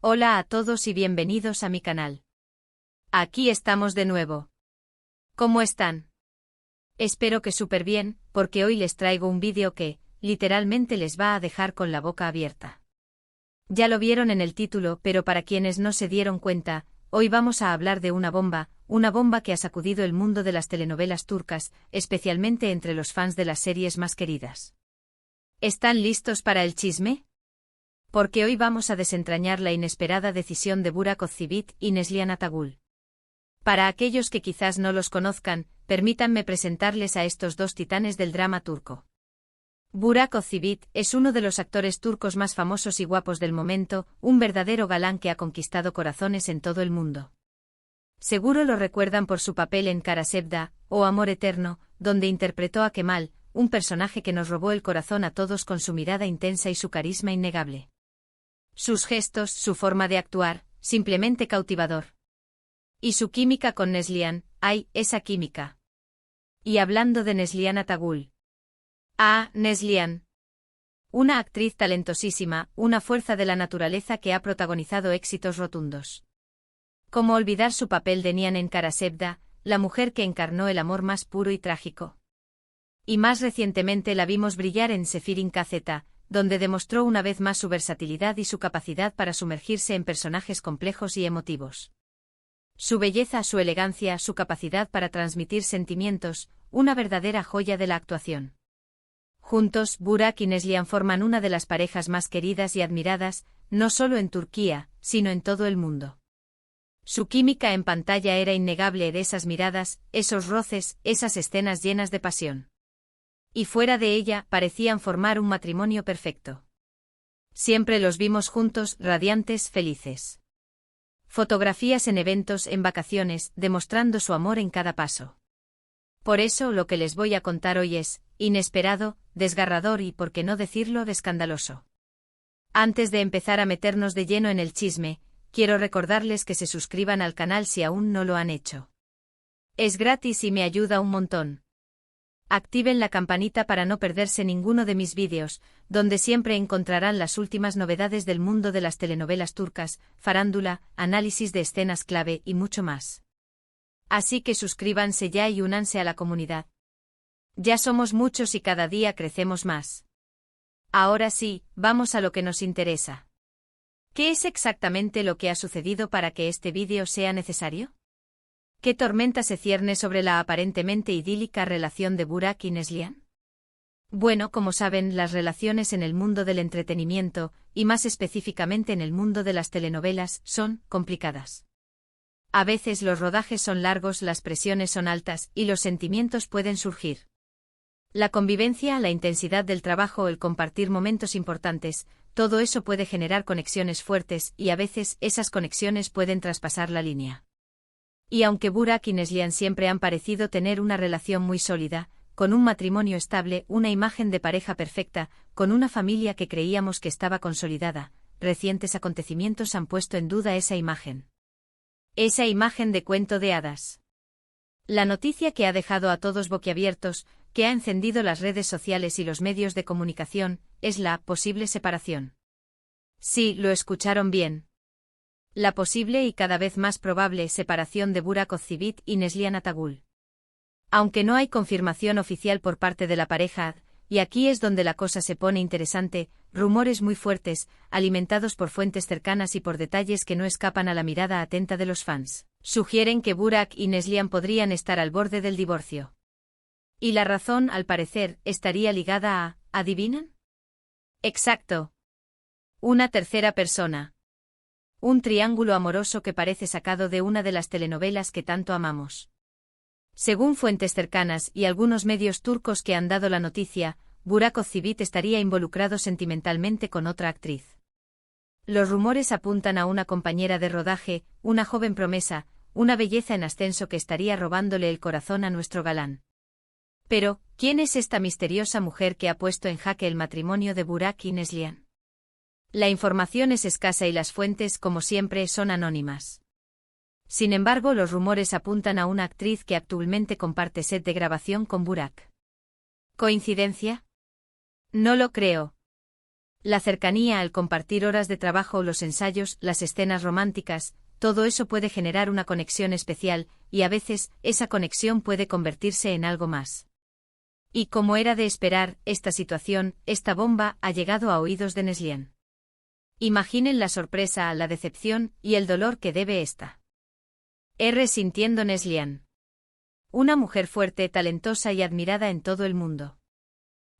Hola a todos y bienvenidos a mi canal. Aquí estamos de nuevo. ¿Cómo están? Espero que súper bien, porque hoy les traigo un vídeo que, literalmente les va a dejar con la boca abierta. Ya lo vieron en el título, pero para quienes no se dieron cuenta, hoy vamos a hablar de una bomba que ha sacudido el mundo de las telenovelas turcas, especialmente entre los fans de las series más queridas. ¿Están listos para el chisme? Porque hoy vamos a desentrañar la inesperada decisión de Burak Ozceğit y Neslihan Atagül. Para aquellos que quizás no los conozcan, permítanme presentarles a estos dos titanes del drama turco. Burak Ozceğit es uno de los actores turcos más famosos y guapos del momento, un verdadero galán que ha conquistado corazones en todo el mundo. Seguro lo recuerdan por su papel en Kara Sevda, o Amor Eterno, donde interpretó a Kemal, un personaje que nos robó el corazón a todos con su mirada intensa y su carisma innegable. Sus gestos, su forma de actuar, simplemente cautivador. Y su química con Neslihan, ¡ay, esa química! Y hablando de Neslihan Atagül. Neslihan. Una actriz talentosísima, una fuerza de la naturaleza que ha protagonizado éxitos rotundos. ¿Cómo olvidar su papel de Nihan en Kara Sevda, la mujer que encarnó el amor más puro y trágico? Y más recientemente la vimos brillar en Sefirin KZ, donde demostró una vez más su versatilidad y su capacidad para sumergirse en personajes complejos y emotivos. Su belleza, su elegancia, su capacidad para transmitir sentimientos, una verdadera joya de la actuación. Juntos, Burak y Neslihan forman una de las parejas más queridas y admiradas, no solo en Turquía, sino en todo el mundo. Su química en pantalla era innegable, de esas miradas, esos roces, esas escenas llenas de pasión. Y fuera de ella, parecían formar un matrimonio perfecto. Siempre los vimos juntos, radiantes, felices. Fotografías en eventos, en vacaciones, demostrando su amor en cada paso. Por eso lo que les voy a contar hoy es inesperado, desgarrador y, por qué no decirlo, escandaloso. Antes de empezar a meternos de lleno en el chisme, quiero recordarles que se suscriban al canal si aún no lo han hecho. Es gratis y me ayuda un montón. Activen la campanita para no perderse ninguno de mis vídeos, donde siempre encontrarán las últimas novedades del mundo de las telenovelas turcas, farándula, análisis de escenas clave y mucho más. Así que suscríbanse ya y únanse a la comunidad. Ya somos muchos y cada día crecemos más. Ahora sí, vamos a lo que nos interesa. ¿Qué es exactamente lo que ha sucedido para que este vídeo sea necesario? ¿Qué tormenta se cierne sobre la aparentemente idílica relación de Burak y Neslihan? Bueno, como saben, las relaciones en el mundo del entretenimiento, y más específicamente en el mundo de las telenovelas, son complicadas. A veces los rodajes son largos, las presiones son altas, y los sentimientos pueden surgir. La convivencia, la intensidad del trabajo, el compartir momentos importantes, todo eso puede generar conexiones fuertes, y a veces esas conexiones pueden traspasar la línea. Y aunque Burak y Neslihan siempre han parecido tener una relación muy sólida, con un matrimonio estable, una imagen de pareja perfecta, con una familia que creíamos que estaba consolidada, recientes acontecimientos han puesto en duda esa imagen. Esa imagen de cuento de hadas. La noticia que ha dejado a todos boquiabiertos, que ha encendido las redes sociales y los medios de comunicación, es la posible separación. Sí, lo escucharon bien. La posible y cada vez más probable separación de Burak Ozceğit y Neslihan Atagül. Aunque no hay confirmación oficial por parte de la pareja, y aquí es donde la cosa se pone interesante, rumores muy fuertes, alimentados por fuentes cercanas y por detalles que no escapan a la mirada atenta de los fans, sugieren que Burak y Neslihan podrían estar al borde del divorcio. Y la razón, al parecer, estaría ligada a, ¿adivinan? Exacto. Una tercera persona. Un triángulo amoroso que parece sacado de una de las telenovelas que tanto amamos. Según fuentes cercanas y algunos medios turcos que han dado la noticia, Burak Ozceğit estaría involucrado sentimentalmente con otra actriz. Los rumores apuntan a una compañera de rodaje, una joven promesa, una belleza en ascenso que estaría robándole el corazón a nuestro galán. Pero, ¿quién es esta misteriosa mujer que ha puesto en jaque el matrimonio de Burak y Neslihan? La información es escasa y las fuentes, como siempre, son anónimas. Sin embargo, los rumores apuntan a una actriz que actualmente comparte set de grabación con Burak. ¿Coincidencia? No lo creo. La cercanía al compartir horas de trabajo, los ensayos, las escenas románticas, todo eso puede generar una conexión especial, y a veces, esa conexión puede convertirse en algo más. Y como era de esperar, esta situación, esta bomba, ha llegado a oídos de Neslihan. Imaginen la sorpresa, la decepción, y el dolor que debe esta sintiendo Neslihan. Una mujer fuerte, talentosa y admirada en todo el mundo.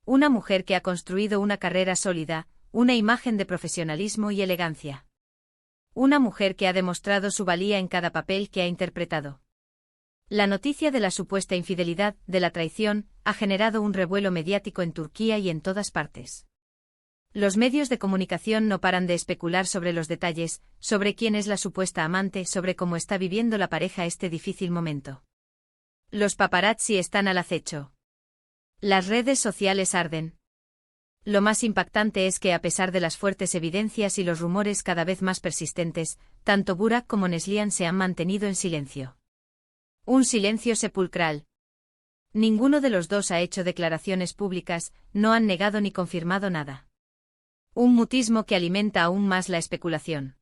Una mujer que ha construido una carrera sólida, una imagen de profesionalismo y elegancia. Una mujer que ha demostrado su valía en cada papel que ha interpretado. La noticia de la supuesta infidelidad, de la traición, ha generado un revuelo mediático en Turquía y en todas partes. Los medios de comunicación no paran de especular sobre los detalles, sobre quién es la supuesta amante, sobre cómo está viviendo la pareja este difícil momento. Los paparazzi están al acecho. Las redes sociales arden. Lo más impactante es que a pesar de las fuertes evidencias y los rumores cada vez más persistentes, tanto Burak como Neslihan se han mantenido en silencio. Un silencio sepulcral. Ninguno de los dos ha hecho declaraciones públicas, no han negado ni confirmado nada. Un mutismo que alimenta aún más la especulación.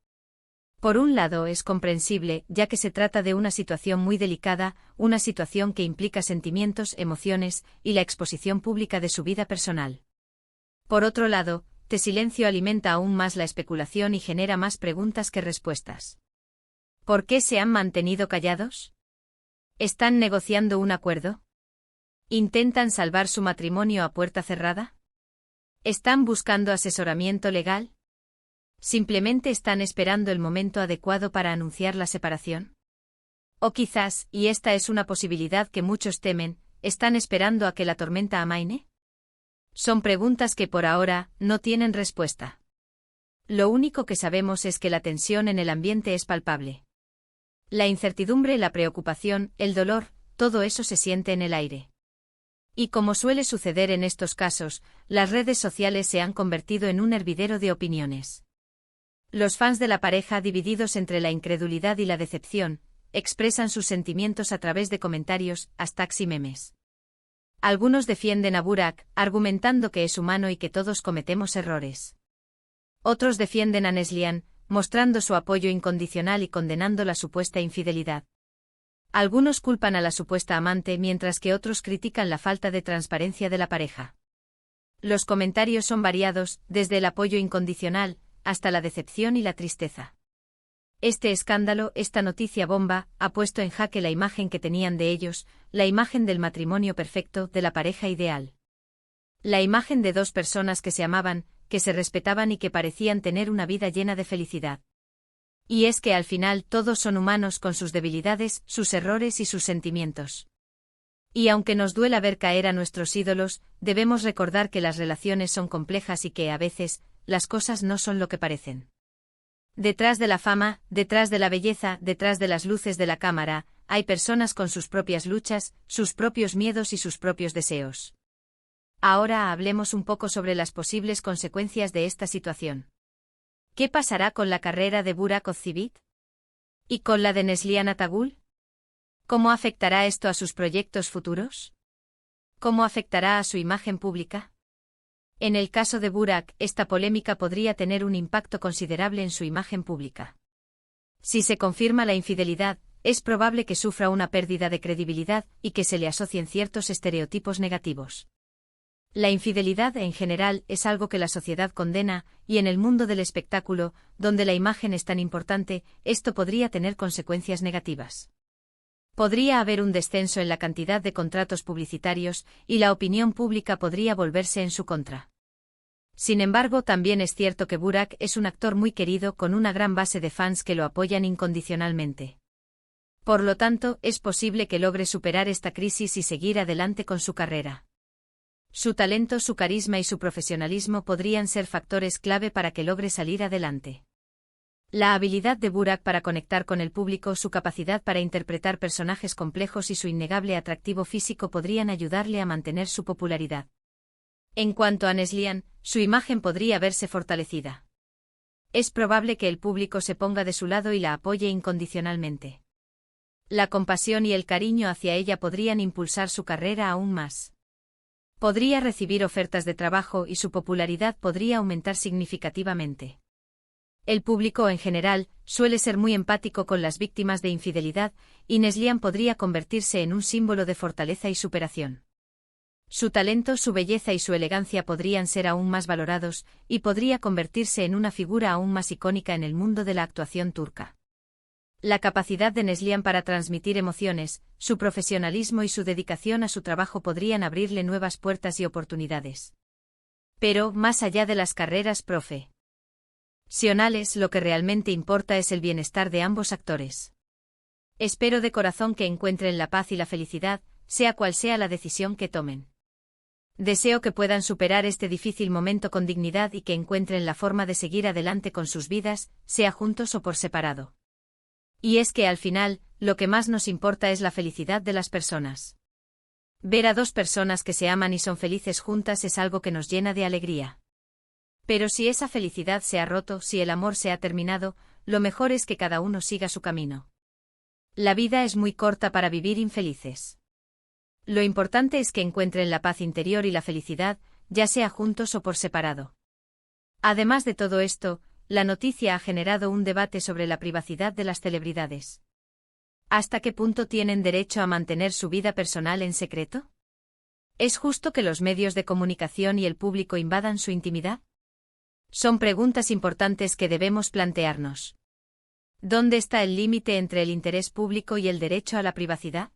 Por un lado es comprensible, ya que se trata de una situación muy delicada, una situación que implica sentimientos, emociones, y la exposición pública de su vida personal. Por otro lado, este silencio alimenta aún más la especulación y genera más preguntas que respuestas. ¿Por qué se han mantenido callados? ¿Están negociando un acuerdo? ¿Intentan salvar su matrimonio a puerta cerrada? ¿Están buscando asesoramiento legal? ¿Simplemente están esperando el momento adecuado para anunciar la separación? O quizás, y esta es una posibilidad que muchos temen, ¿están esperando a que la tormenta amaine? Son preguntas que por ahora no tienen respuesta. Lo único que sabemos es que la tensión en el ambiente es palpable. La incertidumbre, la preocupación, el dolor, todo eso se siente en el aire. Y como suele suceder en estos casos, las redes sociales se han convertido en un hervidero de opiniones. Los fans de la pareja, divididos entre la incredulidad y la decepción, expresan sus sentimientos a través de comentarios, hashtags y memes. Algunos defienden a Burak, argumentando que es humano y que todos cometemos errores. Otros defienden a Neslihan, mostrando su apoyo incondicional y condenando la supuesta infidelidad. Algunos culpan a la supuesta amante mientras que otros critican la falta de transparencia de la pareja. Los comentarios son variados, desde el apoyo incondicional, hasta la decepción y la tristeza. Este escándalo, esta noticia bomba, ha puesto en jaque la imagen que tenían de ellos, la imagen del matrimonio perfecto, de la pareja ideal. La imagen de dos personas que se amaban, que se respetaban y que parecían tener una vida llena de felicidad. Y es que al final todos son humanos con sus debilidades, sus errores y sus sentimientos. Y aunque nos duela ver caer a nuestros ídolos, debemos recordar que las relaciones son complejas y que, a veces, las cosas no son lo que parecen. Detrás de la fama, detrás de la belleza, detrás de las luces de la cámara, hay personas con sus propias luchas, sus propios miedos y sus propios deseos. Ahora hablemos un poco sobre las posibles consecuencias de esta situación. ¿Qué pasará con la carrera de Burak Özçivit? ¿Y con la de Neslihan Atagül? ¿Cómo afectará esto a sus proyectos futuros? ¿Cómo afectará a su imagen pública? En el caso de Burak, esta polémica podría tener un impacto considerable en su imagen pública. Si se confirma la infidelidad, es probable que sufra una pérdida de credibilidad y que se le asocien ciertos estereotipos negativos. La infidelidad, en general, es algo que la sociedad condena, y en el mundo del espectáculo, donde la imagen es tan importante, esto podría tener consecuencias negativas. Podría haber un descenso en la cantidad de contratos publicitarios, y la opinión pública podría volverse en su contra. Sin embargo, también es cierto que Burak es un actor muy querido con una gran base de fans que lo apoyan incondicionalmente. Por lo tanto, es posible que logre superar esta crisis y seguir adelante con su carrera. Su talento, su carisma y su profesionalismo podrían ser factores clave para que logre salir adelante. La habilidad de Burak para conectar con el público, su capacidad para interpretar personajes complejos y su innegable atractivo físico podrían ayudarle a mantener su popularidad. En cuanto a Neslihan, su imagen podría verse fortalecida. Es probable que el público se ponga de su lado y la apoye incondicionalmente. La compasión y el cariño hacia ella podrían impulsar su carrera aún más. Podría recibir ofertas de trabajo y su popularidad podría aumentar significativamente. El público en general suele ser muy empático con las víctimas de infidelidad y Neslihan podría convertirse en un símbolo de fortaleza y superación. Su talento, su belleza y su elegancia podrían ser aún más valorados y podría convertirse en una figura aún más icónica en el mundo de la actuación turca. La capacidad de Neslihan para transmitir emociones, su profesionalismo y su dedicación a su trabajo podrían abrirle nuevas puertas y oportunidades. Pero, más allá de las carreras profesionales, lo que realmente importa es el bienestar de ambos actores. Espero de corazón que encuentren la paz y la felicidad, sea cual sea la decisión que tomen. Deseo que puedan superar este difícil momento con dignidad y que encuentren la forma de seguir adelante con sus vidas, sea juntos o por separado. Y es que al final, lo que más nos importa es la felicidad de las personas. Ver a dos personas que se aman y son felices juntas es algo que nos llena de alegría. Pero si esa felicidad se ha roto, si el amor se ha terminado, lo mejor es que cada uno siga su camino. La vida es muy corta para vivir infelices. Lo importante es que encuentren la paz interior y la felicidad, ya sea juntos o por separado. Además de todo esto, la noticia ha generado un debate sobre la privacidad de las celebridades. ¿Hasta qué punto tienen derecho a mantener su vida personal en secreto? ¿Es justo que los medios de comunicación y el público invadan su intimidad? Son preguntas importantes que debemos plantearnos. ¿Dónde está el límite entre el interés público y el derecho a la privacidad?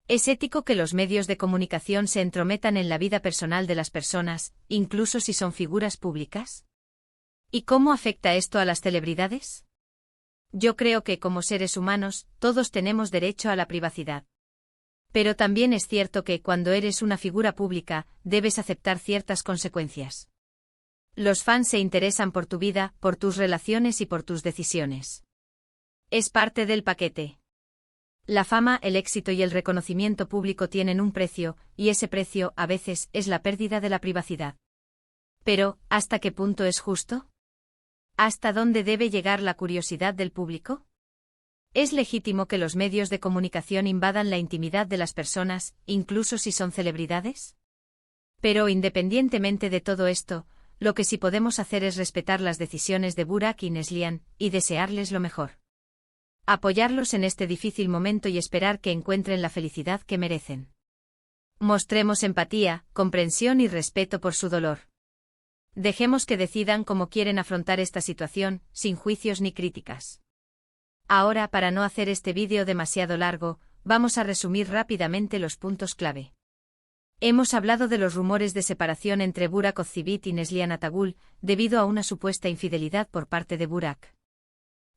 ¿Es ético que los medios de comunicación se entrometan en la vida personal de las personas, incluso si son figuras públicas? ¿Y cómo afecta esto a las celebridades? Yo creo que, como seres humanos, todos tenemos derecho a la privacidad. Pero también es cierto que, cuando eres una figura pública, debes aceptar ciertas consecuencias. Los fans se interesan por tu vida, por tus relaciones y por tus decisiones. Es parte del paquete. La fama, el éxito y el reconocimiento público tienen un precio, y ese precio, a veces, es la pérdida de la privacidad. Pero, ¿hasta qué punto es justo? ¿Hasta dónde debe llegar la curiosidad del público? ¿Es legítimo que los medios de comunicación invadan la intimidad de las personas, incluso si son celebridades? Pero independientemente de todo esto, lo que sí podemos hacer es respetar las decisiones de Burak y Neslihan, y desearles lo mejor. Apoyarlos en este difícil momento y esperar que encuentren la felicidad que merecen. Mostremos empatía, comprensión y respeto por su dolor. Dejemos que decidan cómo quieren afrontar esta situación, sin juicios ni críticas. Ahora, para no hacer este vídeo demasiado largo, vamos a resumir rápidamente los puntos clave. Hemos hablado de los rumores de separación entre Burak Özçivit y Neslihan Atagül, debido a una supuesta infidelidad por parte de Burak.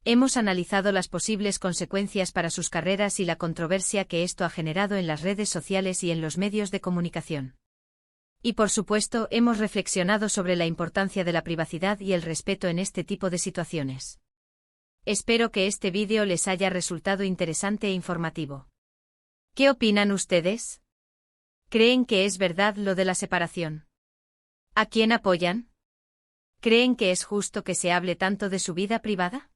Hemos analizado las posibles consecuencias para sus carreras y la controversia que esto ha generado en las redes sociales y en los medios de comunicación. Y por supuesto, hemos reflexionado sobre la importancia de la privacidad y el respeto en este tipo de situaciones. Espero que este vídeo les haya resultado interesante e informativo. ¿Qué opinan ustedes? ¿Creen que es verdad lo de la separación? ¿A quién apoyan? ¿Creen que es justo que se hable tanto de su vida privada?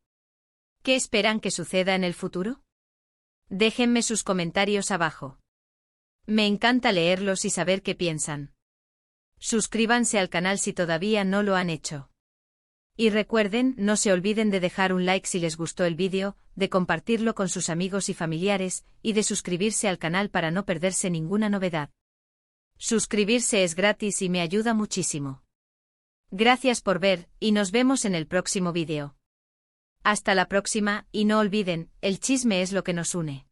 ¿Qué esperan que suceda en el futuro? Déjenme sus comentarios abajo. Me encanta leerlos y saber qué piensan. Suscríbanse al canal si todavía no lo han hecho. Y recuerden, no se olviden de dejar un like si les gustó el vídeo, de compartirlo con sus amigos y familiares, y de suscribirse al canal para no perderse ninguna novedad. Suscribirse es gratis y me ayuda muchísimo. Gracias por ver, y nos vemos en el próximo vídeo. Hasta la próxima, y no olviden, el chisme es lo que nos une.